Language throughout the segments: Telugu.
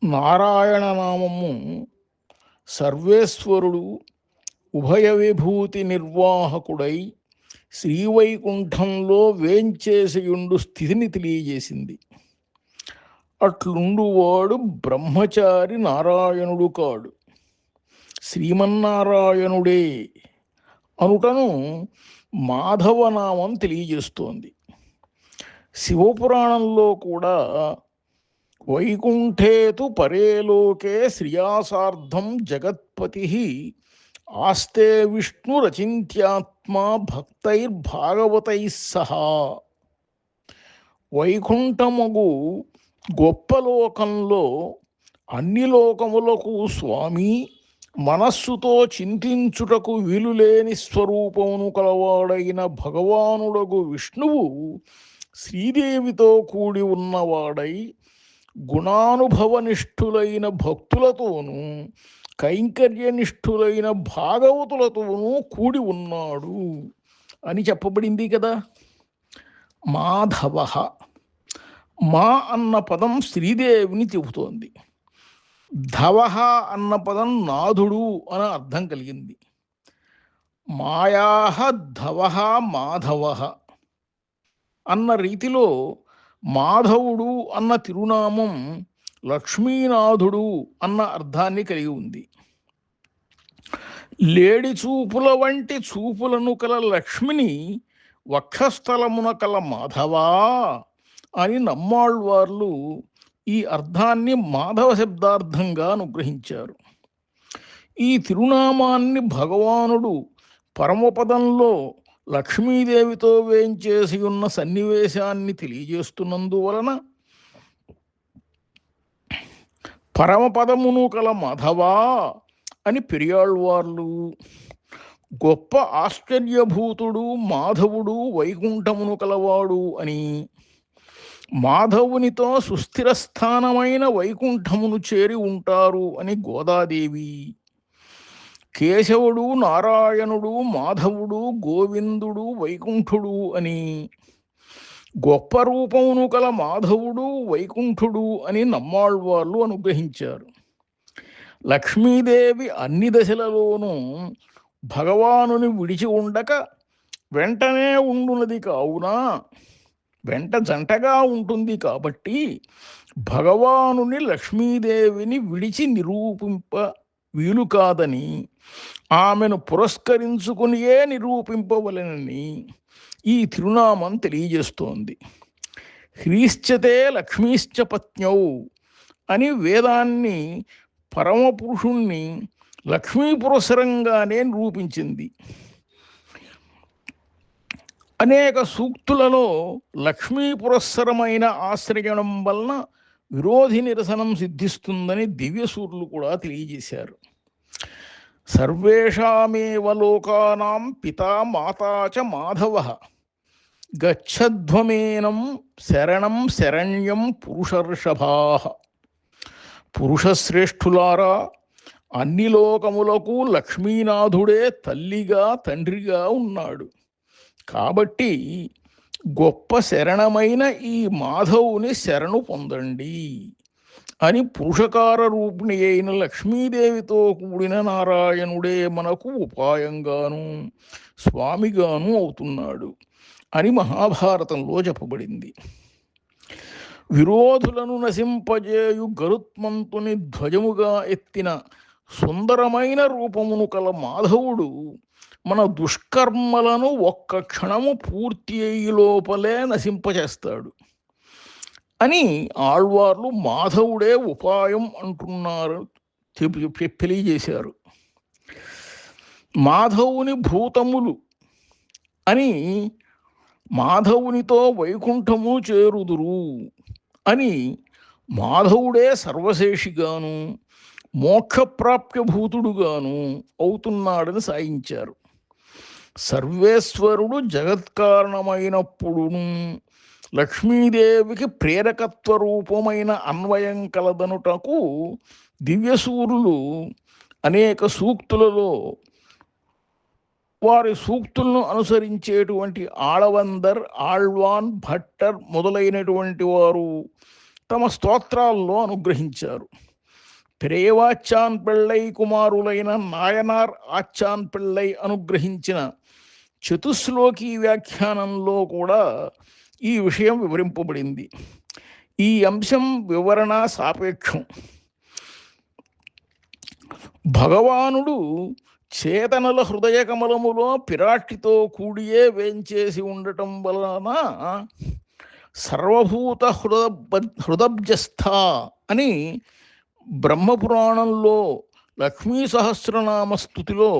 నారాయణ నామము సర్వేశ్వరుడు ఉభయ విభూతి నిర్వాహకుడై శ్రీవైకుంఠంలో వేంచేసియుండు స్థితిని తెలియజేసింది. అట్లుండువాడు బ్రహ్మచారి నారాయణుడు కాడు, శ్రీమన్నారాయణుడే అనుటను మాధవనామం తెలియజేస్తోంది. శివపురాణంలో కూడా వైకుంఠేతు పరేలోకే శ్రియాసార్థం జగత్పతి ఆస్తే విష్ణురచింత్యాత్మా భక్తైర్భాగవతై సహా, వైకుంఠముగు గొప్ప లోకంలో అన్ని లోకములకు స్వామి, మనస్సుతో చింతించుటకు వీలులేని స్వరూపమును కలవాడైన భగవానుడగు విష్ణువు శ్రీదేవితో కూడి ఉన్నవాడై గుణానుభవనిష్ఠులైన భక్తులతోనూ కైంకర్యనిష్ఠులైన భాగవతులతోనూ కూడి ఉన్నాడు అని చెప్పబడింది కదా. మాధవ, మా అన్న పదం శ్రీదేవిని చెబుతోంది. ధవహ అన్న పదం నాథుడు అని అర్థం కలిగింది. మాయాహ ధవహ మాధవ అన్న రీతిలో మాధవుడు అన్న తిరునామం లక్ష్మీనాథుడు అన్న అర్థాన్ని కలిగి ఉంది. లేడి చూపుల వంటి చూపులను కల లక్ష్మిని వక్షస్థలమున కల మాధవా అని నమ్మాళ్వార్లు ఈ అర్థాన్ని మాధవ శబ్దార్థంగా అనుగ్రహించారు. ఈ తిరునామాన్ని భగవానుడు పరమపదంలో లక్ష్మీదేవితో వేంచేసి ఉన్న సన్నివేశాన్ని తెలియజేస్తున్నందువలన పరమపదమును కల మాధవా అని పెరియాళ్వార్లు, గొప్ప ఆశ్చర్యభూతుడు మాధవుడు వైకుంఠమును కలవాడు అని, మాధవునితో సుస్థిర స్థానమైన వైకుంఠమును చేరి ఉంటారు అని గోదాదేవి, కేశవుడు నారాయణుడు మాధవుడు గోవిందుడు వైకుంఠుడు అని, గొప్ప రూపమును కల మాధవుడు వైకుంఠుడు అని నమ్మాళ్వార్లు అనుగ్రహించారు. లక్ష్మీదేవి అన్ని దశలలోనూ భగవానుని విడిచి ఉండక వెంటనే ఉండున్నది కావున, వెంట జంటగా ఉంటుంది కాబట్టి భగవానుని లక్ష్మీదేవిని విడిచి నిరూపింప వీలు కాదని, ఆమెను పురస్కరించుకునియే నిరూపింపవలెనని ఈ తిరునామం తెలియజేస్తోంది. హ్రీశ్చతే లక్ష్మీశ్చ పత్న్యౌ అని వేదాన్ని పరమపురుషుణ్ణి లక్ష్మీ పురస్సరంగానే నిరూపించింది. అనేక సూక్తులలో లక్ష్మీ పురస్సరమైన ఆశ్రయణం వలన విరోధి నిరసనం సిద్ధిస్తుందని దివ్యసూరులు కూడా తెలియజేశారు. సర్వేషామేవ లోకానాం పితా మాతా చ మాధవః గచ్చధ్వమేనం శరణం శరణ్యం పురుషర్షభాః. పురుషశ్రేష్ఠులారా, అన్ని లోకములకు లక్ష్మీనాథుడే తల్లిగా తండ్రిగా ఉన్నాడు. కాబట్టి గొప్ప శరణమైన ఈ మాధవుని శరణు పొందండి అని పురుషకార రూపిణి అయిన లక్ష్మీదేవితో కూడిన నారాయణుడే మనకు ఉపాయంగాను స్వామిగాను అవుతున్నాడు అని మహాభారతంలో చెప్పబడింది. విరోధులను నశింపజేయు గరుత్మంతుని ధ్వజముగా ఎత్తిన సుందరమైన రూపమును కల మాధవుడు మన దుష్కర్మలను ఒక్క క్షణము పూర్తి అయ్యి లోపలే నశింపచేస్తాడు అని ఆళ్వార్లు మాధవుడే ఉపాయం అంటున్నారు, తెలియజేశారు. మాధవుని భూతములు అని, మాధవునితో వైకుంఠము చేరుదురు అని, మాధవుడే సర్వశేషిగాను మోక్షప్రాప్యభూతుడుగాను అవుతున్నాడని సాయించారు. సర్వేశ్వరుడు జగత్కారణమైనప్పుడును లక్ష్మీదేవికి ప్రేరకత్వ రూపమైన అన్వయం కలదనుటకు దివ్యసూరులు అనేక సూక్తులలో వారి సూక్తులను అనుసరించేటువంటి ఆళవందర్, ఆళ్వాన్, భట్టర్ మొదలైనటువంటి వారు తమ స్తోత్రాల్లో అనుగ్రహించారు. పెరేవాచ్చాన్ పిళ్ళై కుమారులైన నాయనార్ ఆచ్చాన్ పిళ్ళై అనుగ్రహించిన చతుశ్లోకి వ్యాఖ్యానంలో కూడా ఈ విషయం వివరింపబడింది. ఈ అంశం వివరణ సాపేక్షం. భగవానుడు చేతనల హృదయ కమలములో పిరాట్టితో కూడియే వేంచేసి ఉండటం వలన సర్వభూత హృదబ్జస్థ అని బ్రహ్మపురాణంలో లక్ష్మీ సహస్రనామ స్తుతిలో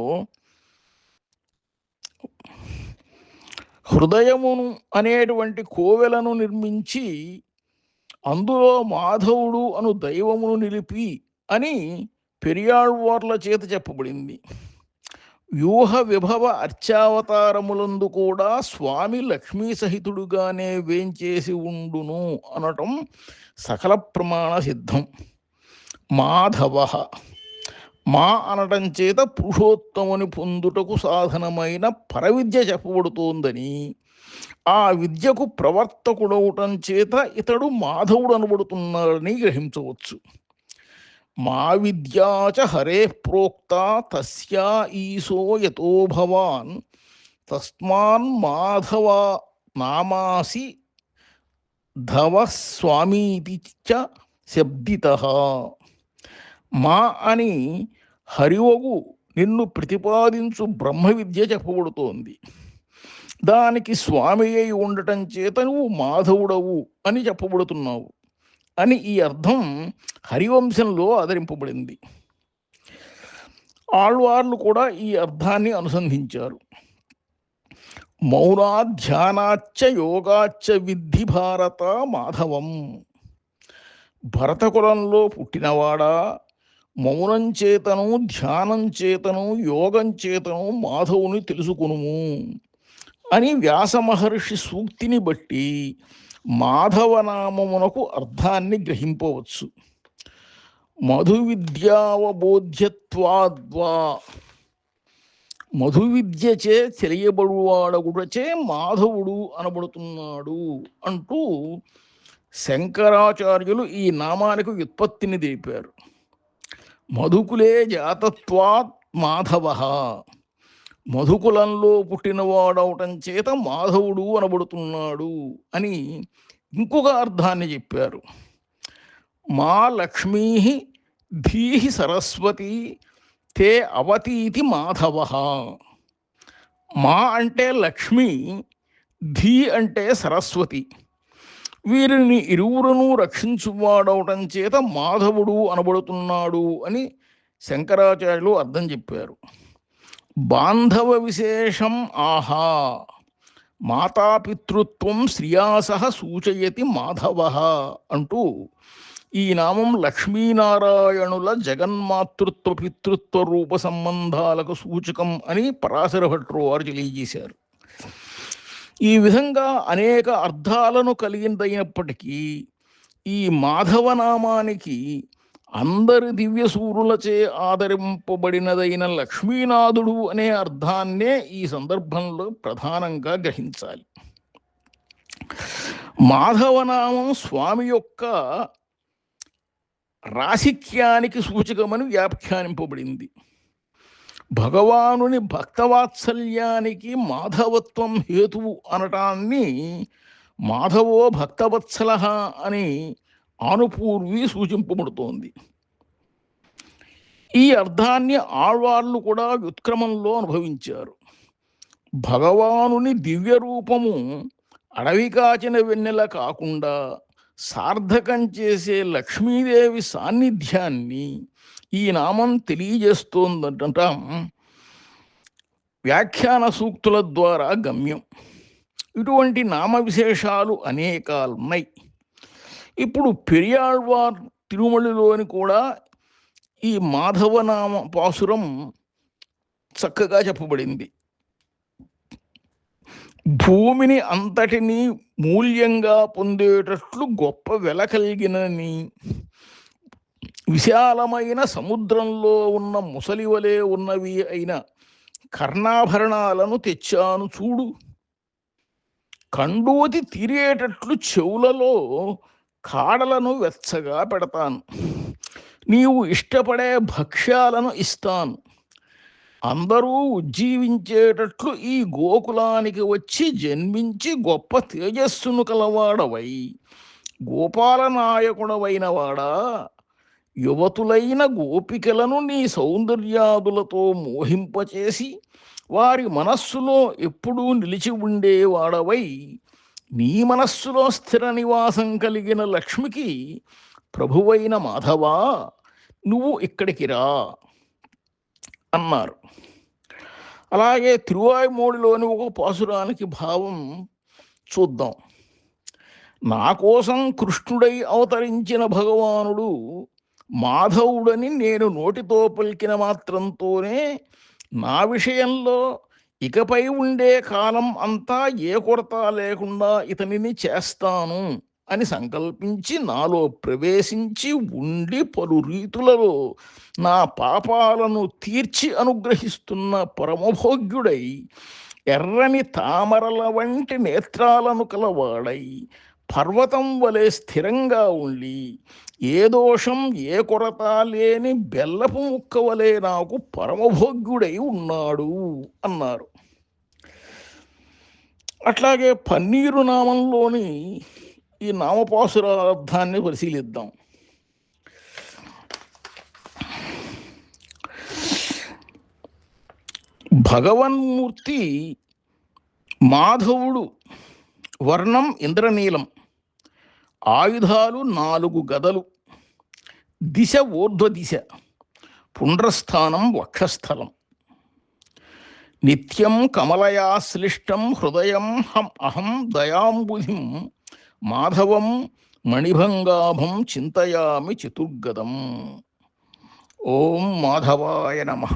హృదయమును అనేటువంటి కోవెలను నిర్మించి అందులో మాధవుడు అను దైవమును నిలిపి అని పెరియాళ్వార్ల చేత చెప్పబడింది. వ్యూహ విభవ అర్చావతారములందు కూడా స్వామి లక్ష్మీ సహితుడుగానే వేంచేసి ఉండును అనటం సకల ప్రమాణ సిద్ధం. మాధవ మా అనటం చేత పురుషోత్తముని పొందుటకు సాధనమైన పరవిద్య చెప్పబడుతోందని, ఆ విద్యకు ప్రవర్తకుడవటం చేత ఇతడు మాధవుడు అనబడుతున్నాడని గ్రహించవచ్చు. మా విద్యాచ హరే ప్రోక్త తస్యా ఈశో యతో భవాన్ తస్మాన్ మాధవ నామాసి ధవ స్వామీతి చ శబ్దితః. మా అని హరివగు నిన్ను ప్రతిపాదించు బ్రహ్మ విద్య చెప్పబడుతోంది. దానికి స్వామి అయి ఉండటం చేత నువ్వు మాధవుడవు అని చెప్పబడుతున్నావు అని ఈ అర్థం హరివంశంలో ఆదరింపబడింది. ఆళ్వార్లు కూడా ఈ అర్థాన్ని అనుసంధించారు. మౌనాధ్యానాచ్చ యోగాచ్చ విద్ధి భారత మాధవం. భరతకులంలో పుట్టినవాడా, మౌనం చేతను, ధ్యానం చేతను, యోగం చేతను మాధవుని తెలుసుకునుము అని వ్యాస మహర్షి సూక్తిని బట్టి మాధవనామమునకు అర్థాన్ని గ్రహింపవచ్చు. మధు విద్యావబోధ్యత్వాద్వా, మధు విద్యచే తెలియబడువాడగుడచే మాధవుడు అనబడుతున్నాడు అంటూ శంకరాచార్యులు ఈ నామానికి వ్యుత్పత్తిని తెలిపారు. మధుకులే జాతత్వాత్ మాధవ, మధుకులంలో పుట్టినవాడవటం చేత మాధవుడు అనబడుతున్నాడు అని ఇంకొక అర్థాన్ని చెప్పారు. మా లక్ష్మీ ధీహి సరస్వతి తే అవతీతి మాధవ. మా అంటే లక్ష్మి, ధీ అంటే సరస్వతి. వీరిని ఇరువురును రక్షించువాడవటం చేత మాధవుడు అనబడుతున్నాడు అని శంకరాచార్యులు అర్థం చెప్పారు. బాంధవ విశేషం ఆహా, మాతాపితృత్వం శ్రియాసహ సూచయతి మాధవ అంటూ ఈ నామం లక్ష్మీనారాయణుల జగన్మాతృత్వ పితృత్వ రూప సంబంధాలకు సూచకం అని పరాశర భట్రు వారు తెలియజేశారు. ఈ విధంగా అనేక అర్థాలను కలిగినదైనప్పటికీ ఈ మాధవనామానికి అందరి దివ్యసూరులచే ఆదరింపబడినదైన లక్ష్మీనాథుడు అనే అర్థాన్నే ఈ సందర్భంలో ప్రధానంగా గ్రహించాలి. మాధవనామం స్వామి యొక్క రాసిక్యానికి సూచకమని వ్యాఖ్యానింపబడింది. భగవానుని భక్తవాత్సల్యానికి మాధవత్వం హేతువు అనటాన్ని మాధవో భక్తవత్సల అని ఆనుపూర్వి సూచింపబడుతోంది. ఈ అర్థాన్ని ఆళ్వార్లు కూడా వ్యుత్క్రమంలో అనుభవించారు. భగవానుని దివ్య రూపము అడవి కాచిన వెన్నెల కాకుండా సార్థకం చేసే లక్ష్మీదేవి సాన్నిధ్యాన్ని ఈ నామం తెలియజేస్తోందట వ్యాఖ్యాన సూక్తుల ద్వారా గమ్యం. ఇటువంటి నామ విశేషాలు అనేకాలున్నాయి. ఇప్పుడు పెరియాళ్వార్ తిరుమలలోని కూడా ఈ మాధవనామ పాసురం చక్కగా చెప్పబడింది. భూమిని అంతటినీ మూల్యంగా పొందేటట్లు గొప్ప వెల కలిగినని, విశాలమైన సముద్రంలో ఉన్న ముసలివలే ఉన్నవి అయిన కర్ణాభరణాలను తెచ్చాను చూడు. కండూతి తీరేటట్లు చెవులలో కాడలను వెచ్చగా పెడతాను. నీవు ఇష్టపడే భక్ష్యాలను ఇస్తాను. అందరూ ఉజ్జీవించేటట్లు ఈ గోకులానికి వచ్చి జన్మించి గొప్ప తేజస్సును కలవాడవై గోపాలనాయకుడవైన వాడా, యువతులైన గోపికలను నీ సౌందర్యాదులతో మోహింపచేసి వారి మనస్సులో ఎప్పుడూ నిలిచి ఉండేవాడవై నీ మనస్సులో స్థిర నివాసం కలిగిన లక్ష్మికి ప్రభువైన మాధవా, నువ్వు ఇక్కడికి రా అన్నారు. అలాగే తిరువాయిమూడిలోని ఒక పాసురానికి భావం చూద్దాం. నా కోసం కృష్ణుడై అవతరించిన భగవానుడు మాధవుడని నేను నోటితో పలికిన మాత్రంతోనే నా విషయంలో ఇకపై ఉండే కాలం అంతా ఏ కొరత లేకుండా ఇతనిని చేస్తాను అని సంకల్పించి నాలో ప్రవేశించి ఉండి పలు రీతులలో నా పాపాలను తీర్చి అనుగ్రహిస్తున్న పరమభోగ్యుడై ఎర్రని తామరల వంటి నేత్రాలను కలవాడై పర్వతం వలె స్థిరంగా ఉండి ఏ దోషం ఏ కొరత లేని బెల్లపు ముక్క వలె నాకు పరమభోగ్యుడై ఉన్నాడు అన్నారు. అట్లాగే పన్నీరు నామంలోని ఈ నామపాసురార్థాన్ని పరిశీలిద్దాం. భగవన్మూర్తి మాధవుడు, వర్ణం ఇంద్రనీలం, ఆయుధాలు 4 గదలు, దిశ ఊర్ధ్వదిశ, పుండ్రస్థానం వక్షస్థలం, నిత్యం కమలయాశ్లిష్టం హృదయం అహం దయాంబుధిం మాధవం మణిభంగాభం చింతయామి చతుర్గదం. ఓం మాధవాయ నమః.